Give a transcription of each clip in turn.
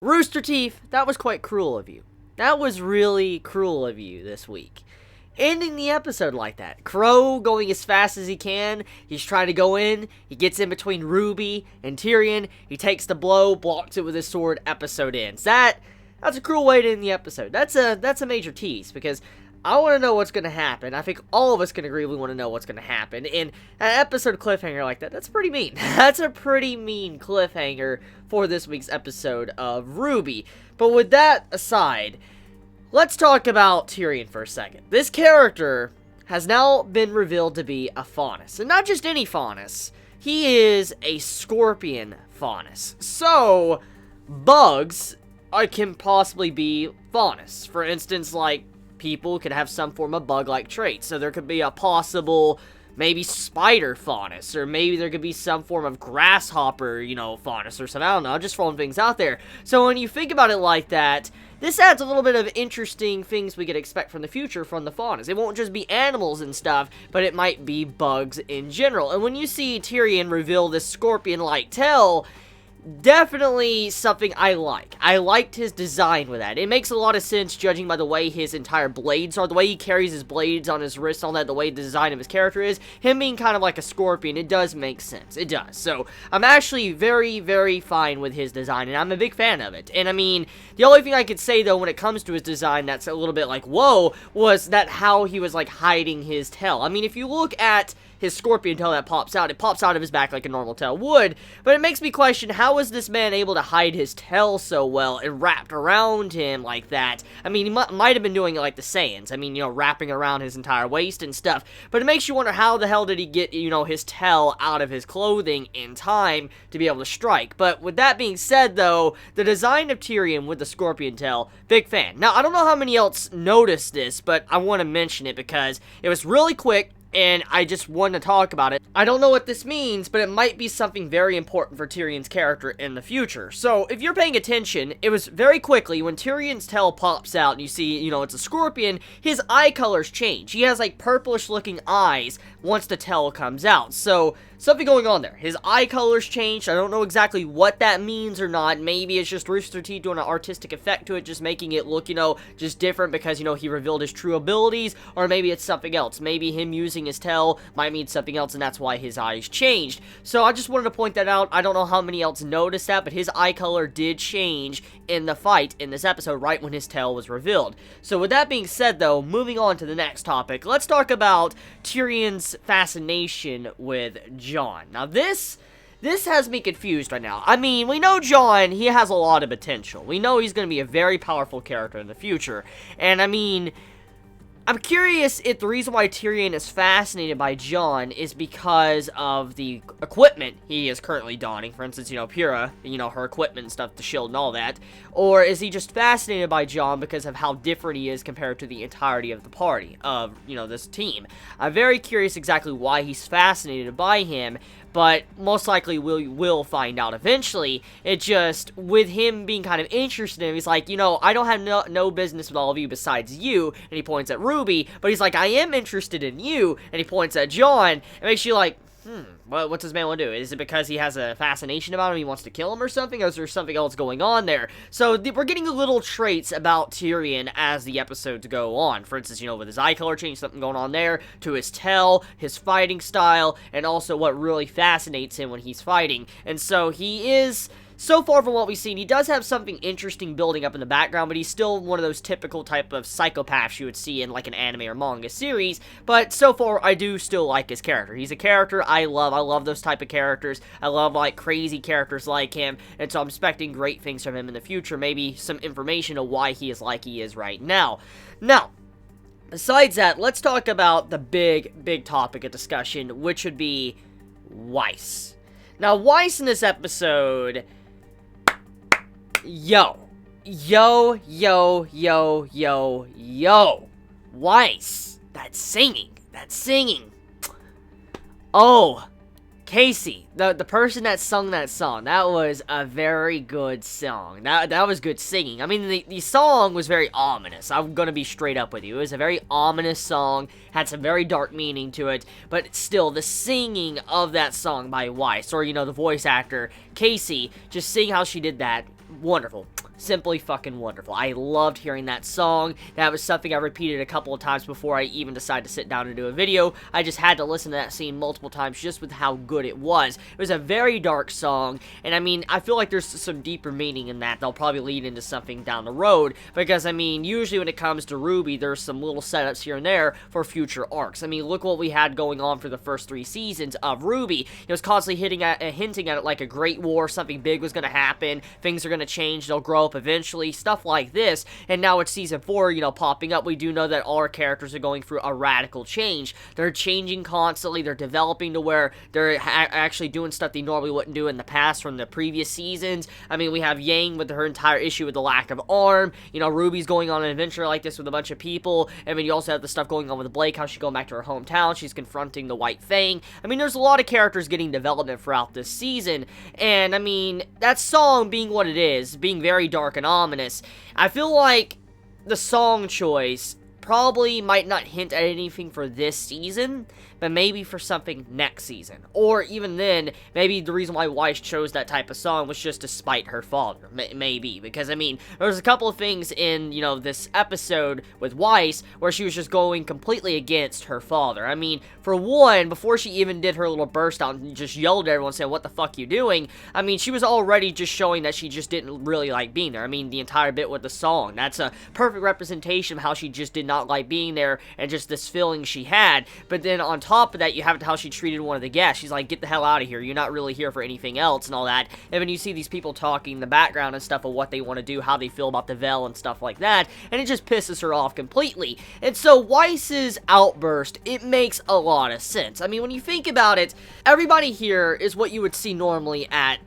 Rooster Teeth, that was quite cruel of you. That was really cruel of you this week. Ending the episode like that. Crow going as fast as he can. He's trying to go in. He gets in between RWBY and Tyrion. He takes the blow, blocks it with his sword. Episode ends. That's a cruel way to end the episode. That's a major tease because I want to know what's going to happen. I think all of us can agree we want to know what's going to happen. And an episode cliffhanger like that, that's pretty mean. That's a pretty mean cliffhanger for this week's episode of RWBY. But with that aside, let's talk about Tyrion for a second. This character has now been revealed to be a Faunus. And not just any Faunus. He is a Scorpion Faunus. So, bugs can possibly be Faunus. For instance, like, people could have some form of bug-like trait. So there could be a possible, maybe spider Faunus, or maybe there could be some form of grasshopper, Faunus or something. I don't know, I'm just throwing things out there. So when you think about it like that, this adds a little bit of interesting things we could expect from the future from the Faunus. It won't just be animals and stuff, but it might be bugs in general. And when you see Tyrion reveal this scorpion-like tail, definitely something I like. I liked his design with that. It makes a lot of sense judging by the way his entire blades are, the way he carries his blades on his wrist, all that, the way the design of his character is. Him being kind of like a scorpion, it does make sense. It does. So, I'm actually very, very fine with his design, and I'm a big fan of it. And I mean, the only thing I could say, though, when it comes to his design that's a little bit like, whoa, was that how he was, like, hiding his tail. I mean, if you look at his scorpion tail that pops out, it pops out of his back like a normal tail would, but it makes me question, how is this man able to hide his tail so well and wrapped around him like that? I mean, he might have been doing it like the Saiyans, I mean, wrapping around his entire waist and stuff, but it makes you wonder how the hell did he get, his tail out of his clothing in time to be able to strike. But with that being said, though, the design of Tyrion with the scorpion tail, big fan. Now, I don't know how many else noticed this, but I want to mention it because it was really quick, and I just want to talk about it. I don't know what this means, but it might be something very important for Tyrion's character in the future. So, if you're paying attention, it was very quickly, when Tyrion's tail pops out and you see, it's a scorpion, his eye colors change. He has, like, purplish looking eyes once the tail comes out. So, something going on there. His eye colors changed. I don't know exactly what that means or not. Maybe it's just Rooster Teeth doing an artistic effect to it, just making it look, just different because, he revealed his true abilities. Or maybe it's something else. Maybe him using his tail might mean something else, and that's why his eyes changed. So I just wanted to point that out. I don't know how many else noticed that, but his eye color did change in the fight in this episode right when his tail was revealed. So with that being said, though, moving on to the next topic, let's talk about Tyrion's fascination with Jon. Now this has me confused right now. I mean, we know Jon, he has a lot of potential. We know he's going to be a very powerful character in the future. And I mean, I'm curious if the reason why Tyrion is fascinated by Jon is because of the equipment he is currently donning. For instance, Pyrrha, her equipment and stuff, the shield and all that. Or is he just fascinated by Jon because of how different he is compared to the entirety of the party, of, this team. I'm very curious exactly why he's fascinated by him, but most likely we'll find out eventually. It just, with him being kind of interested in him, he's like, I don't have no business with all of you besides you, and he points at RWBY, but he's like, I am interested in you, and he points at Jon. It makes you like, what's this man want to do? Is it because he has a fascination about him, he wants to kill him or something, or is there something else going on there? So, we're getting little traits about Tyrion as the episodes go on. For instance, with his eye color change, something going on there, to his tail, his fighting style, and also what really fascinates him when he's fighting. And so, he is, so far from what we've seen, he does have something interesting building up in the background, but he's still one of those typical type of psychopaths you would see in like an anime or manga series, but so far, I do still like his character. He's a character I love those type of characters. I love, like, crazy characters like him, and so I'm expecting great things from him in the future, maybe some information of why he is like he is right now. Now, besides that, let's talk about the big topic of discussion, which would be Weiss. Now, Weiss in this episode, Yo. Weiss. That singing. Oh, Casey, the person that sung that song, that was a very good song. That was good singing. I mean, the song was very ominous. I'm gonna be straight up with you. It was a very ominous song, had some very dark meaning to it, but still, the singing of that song by Weiss, or, the voice actor, Casey, just seeing how she did that, wonderful. Simply fucking wonderful. I loved hearing that song. That was something I repeated a couple of times before I even decided to sit down and do a video. I just had to listen to that scene multiple times just with how good it was. It was a very dark song, and I mean, I feel like there's some deeper meaning in that. They'll probably lead into something down the road, because I mean, usually when it comes to RWBY, there's some little setups here and there for future arcs. I mean, look what we had going on for the first 3 seasons of RWBY. It was constantly hinting at it like a great war, something big was going to happen, things are going to change, they'll grow up eventually, stuff like this, and now it's season 4, popping up. We do know that all our characters are going through a radical change. They're changing constantly, they're developing to where they're actually doing stuff they normally wouldn't do in the past from the previous seasons. I mean, we have Yang with her entire issue with the lack of arm, RWBY's going on an adventure like this with a bunch of people, and then you also have the stuff going on with Blake, how she's going back to her hometown, she's confronting the White Fang. I mean, there's a lot of characters getting development throughout this season, and I mean, that song being what it is, being very dark and ominous, I feel like the song choice probably might not hint at anything for this season, but maybe for something next season. Or even then, maybe the reason why Weiss chose that type of song was just to spite her father. Maybe. Because, I mean, there's a couple of things in, this episode with Weiss where she was just going completely against her father. I mean, for one, before she even did her little burst out and just yelled at everyone saying, "What the fuck you doing?" I mean, she was already just showing that she just didn't really like being there. I mean, the entire bit with the song, that's a perfect representation of how she just did not like being there and just this feeling she had. But then on top of that, you have how she treated one of the guests. She's like, "Get the hell out of here, you're not really here for anything else," and all that. And then you see these people talking in the background and stuff of what they want to do, how they feel about the Vel and stuff like that, and it just pisses her off completely. And so Weiss's outburst, it makes a lot of sense. I mean, when you think about it, everybody here is what you would see normally at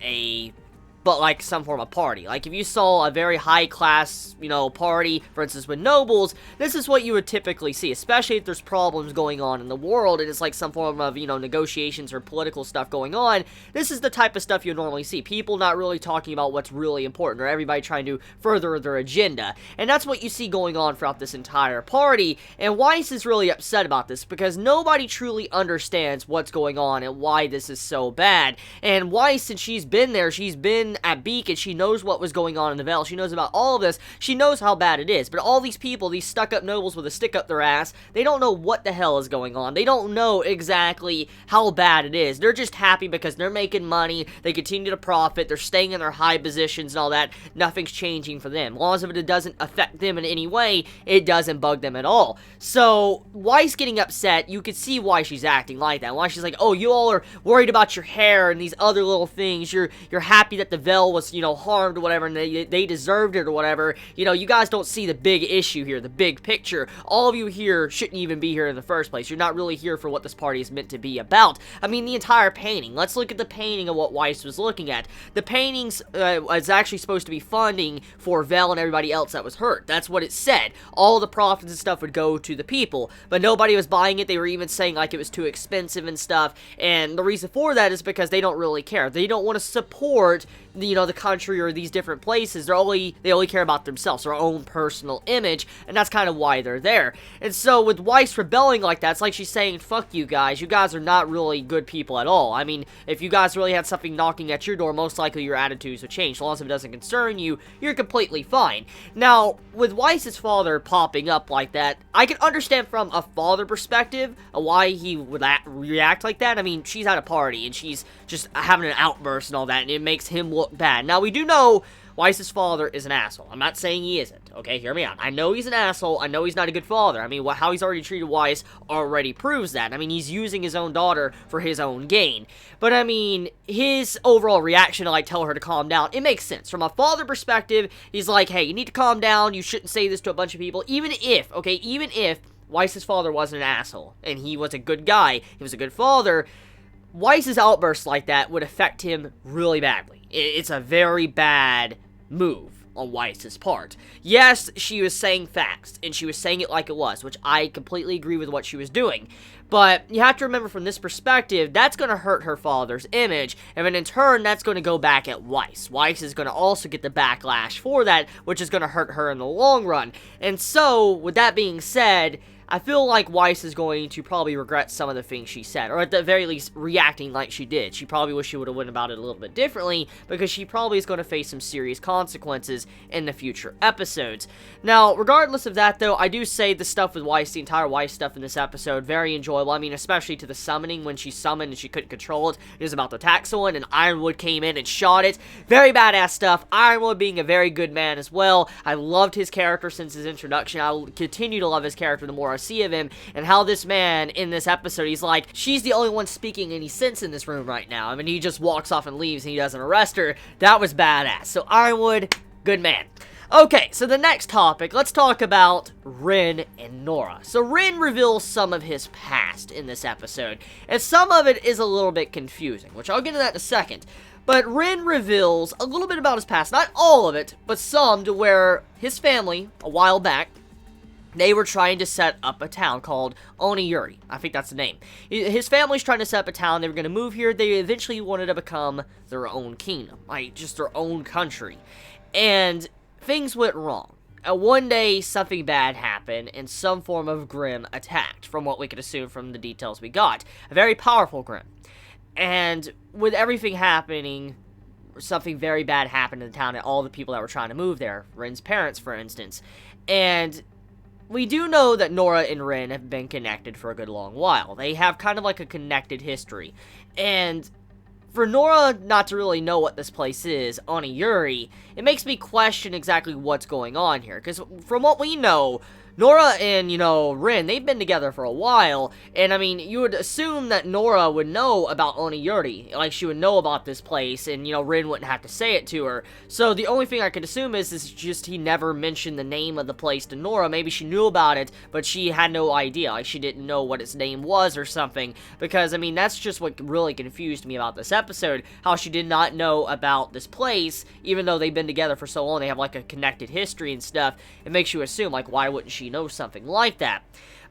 like some form of party. Like if you saw a very high class, party, for instance with nobles, this is what you would typically see, especially if there's problems going on in the world and it's like some form of, negotiations or political stuff going on. This is the type of stuff you normally see. People not really talking about what's really important, or everybody trying to further their agenda. And that's what you see going on throughout this entire party. And Weiss is really upset about this because nobody truly understands what's going on and why this is so bad. And Weiss, since she's been there, she's been at Beacon, she knows what was going on in the Vel, she knows about all of this, she knows how bad it is, but all these people, these stuck-up nobles with a stick up their ass, they don't know what the hell is going on, they don't know exactly how bad it is, they're just happy because they're making money, they continue to profit, they're staying in their high positions and all that, nothing's changing for them, as long as it doesn't affect them in any way, it doesn't bug them at all. So, Weiss getting upset, you could see why she's acting like that, why she's like, "Oh, you all are worried about your hair and these other little things, you're happy that the Vel was, harmed or whatever, and they deserved it or whatever. You guys don't see the big issue here, the big picture. All of you here shouldn't even be here in the first place. You're not really here for what this party is meant to be about." I mean, the entire painting. Let's look at the painting of what Weiss was looking at. The paintings is actually supposed to be funding for Vel and everybody else that was hurt. That's what it said. All the profits and stuff would go to the people, but nobody was buying it. They were even saying like it was too expensive and stuff, and the reason for that is because they don't really care. They don't want to support the country or these different places. They only care about themselves, their own personal image, and that's kind of why they're there. And so with Weiss rebelling like that, it's like she's saying, "Fuck you guys are not really good people at all. I mean, if you guys really had something knocking at your door, most likely your attitudes would change. As long as it doesn't concern you, you're completely fine." Now, with Weiss's father popping up like that, I can understand from a father perspective why he would react like that. I mean, she's at a party and she's just having an outburst and all that, and it makes him look bad. Now, we do know Weiss's father is an asshole. I'm not saying he isn't, okay? Hear me out. I know he's an asshole. I know he's not a good father. I mean, how he's already treated Weiss already proves that. I mean, he's using his own daughter for his own gain. But, I mean, his overall reaction to, tell her to calm down, it makes sense. From a father perspective, he's like, "Hey, you need to calm down. You shouldn't say this to a bunch of people." Even if Weiss's father wasn't an asshole, and he was a good guy, he was a good father, Weiss's outbursts like that would affect him really badly. It's a very bad move on Weiss's part. Yes, she was saying facts, and she was saying it like it was, which I completely agree with what she was doing. But you have to remember from this perspective, that's going to hurt her father's image, and then in turn, that's going to go back at Weiss. Weiss is going to also get the backlash for that, which is going to hurt her in the long run. And so, with that being said, I feel like Weiss is going to probably regret some of the things she said, or at the very least, reacting like she did. She probably wish she would have went about it a little bit differently, because she probably is going to face some serious consequences in the future episodes. Now, regardless of that, though, I do say the stuff with Weiss, the entire Weiss stuff in this episode, very enjoyable. I mean, especially to the summoning, when she summoned and she couldn't control it. It was about to attack someone, and Ironwood came in and shot it. Very badass stuff. Ironwood being a very good man as well. I loved his character since his introduction. I'll continue to love his character the more I see of him, and how this man in this episode, he's like, she's the only one speaking any sense in this room right now. I mean, he just walks off and leaves and he doesn't arrest her. That was badass. So Ironwood, good man. Okay, so the next topic, let's talk about Rin and Nora. So Rin reveals some of his past in this episode, and some of it is a little bit confusing, which I'll get into that in a second. But Rin reveals a little bit about his past, not all of it, but some, to where his family, a while back, they were trying to set up a town called Oniyuri. I think that's the name. His family's trying to set up a town. They were going to move here. They eventually wanted to become their own kingdom. Like, just their own country. And things went wrong. One day, something bad happened, and some form of Grimm attacked, from what we could assume from the details we got. A very powerful Grimm. And with everything happening, something very bad happened in the town, and all the people that were trying to move there. Rin's parents, for instance. And we do know that Nora and Rin have been connected for a good long while. They have kind of like a connected history. And for Nora not to really know what this place is, Oniyuri, it makes me question exactly what's going on here. Because from what we know, Nora and, Rin, they've been together for a while, and, I mean, you would assume that Nora would know about Oniyuri, like, she would know about this place, and, Rin wouldn't have to say it to her. So, the only thing I could assume is just he never mentioned the name of the place to Nora. Maybe she knew about it, but she had no idea, like, she didn't know what its name was or something, because, I mean, that's just what really confused me about this episode, how she did not know about this place, even though they've been together for so long, they have, like, a connected history and stuff. It makes you assume, like, why wouldn't she know something like that?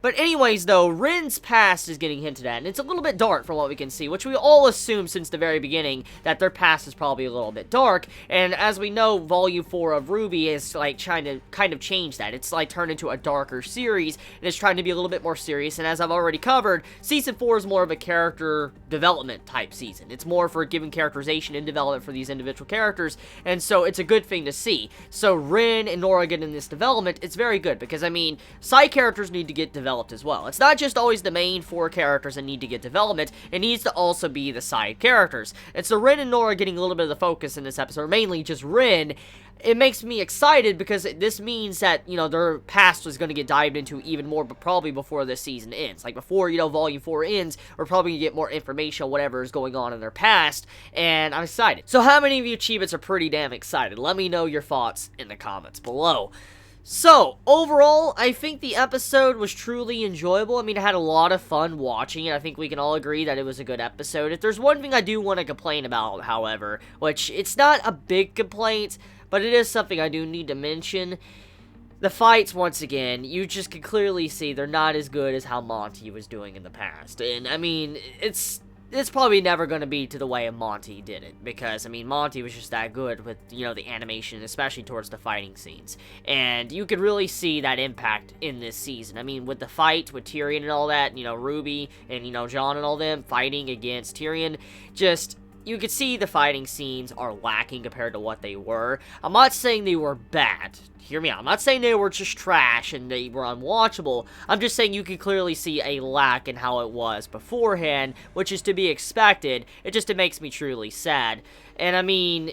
But anyways, though, Rin's past is getting hinted at, and it's a little bit dark from what we can see, which we all assume since the very beginning that their past is probably a little bit dark, and as we know, Volume 4 of RWBY is, like, trying to kind of change that. It's, like, turned into a darker series, and it's trying to be a little bit more serious, and as I've already covered, Season 4 is more of a character development type season. It's more for giving characterization and development for these individual characters, and so it's a good thing to see. So Rin and Nora getting this development, it's very good, because, I mean, side characters need to get developed as well. It's not just always the main four characters that need to get development, it needs to also be the side characters. And so Rin and Nora getting a little bit of the focus in this episode, mainly just Rin, it makes me excited because this means that, their past was going to get dived into even more, but probably before this season ends. Like, before, Volume 4 ends, we're probably going to get more information on whatever is going on in their past, and I'm excited. So how many of you Chibits are pretty damn excited? Let me know your thoughts in the comments below. So, overall, I think the episode was truly enjoyable. I mean, I had a lot of fun watching it. I think we can all agree that it was a good episode. If there's one thing I do want to complain about, however, which it's not a big complaint, but it is something I do need to mention. The fights, once again, you just can clearly see they're not as good as how Monty was doing in the past. And, I mean, it's probably never going to be to the way Monty did it, because, I mean, Monty was just that good with, the animation, especially towards the fighting scenes, and you could really see that impact in this season. I mean, with the fight with Tyrion and all that, RWBY and, Jon and all them fighting against Tyrion, you could see the fighting scenes are lacking compared to what they were. I'm not saying they were bad. Hear me out. I'm not saying they were just trash and they were unwatchable. I'm just saying you can clearly see a lack in how it was beforehand, which is to be expected. It makes me truly sad. And I mean,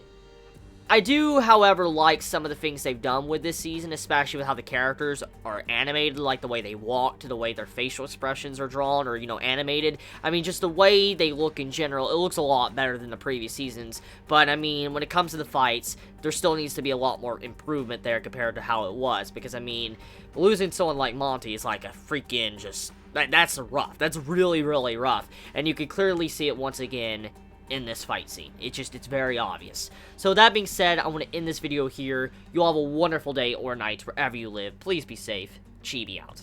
I do, however, like some of the things they've done with this season, especially with how the characters are animated, like the way they walk, to the way their facial expressions are drawn, or, animated. I mean, just the way they look in general, it looks a lot better than the previous seasons. But, I mean, when it comes to the fights, there still needs to be a lot more improvement there compared to how it was. Because, I mean, losing someone like Monty is like a freaking that's rough. That's really, really rough. And you can clearly see it once again in this fight scene. It's very obvious. So that being said, I want to end this video here. You all have a wonderful day or night wherever you live. Please be safe. Chibi out.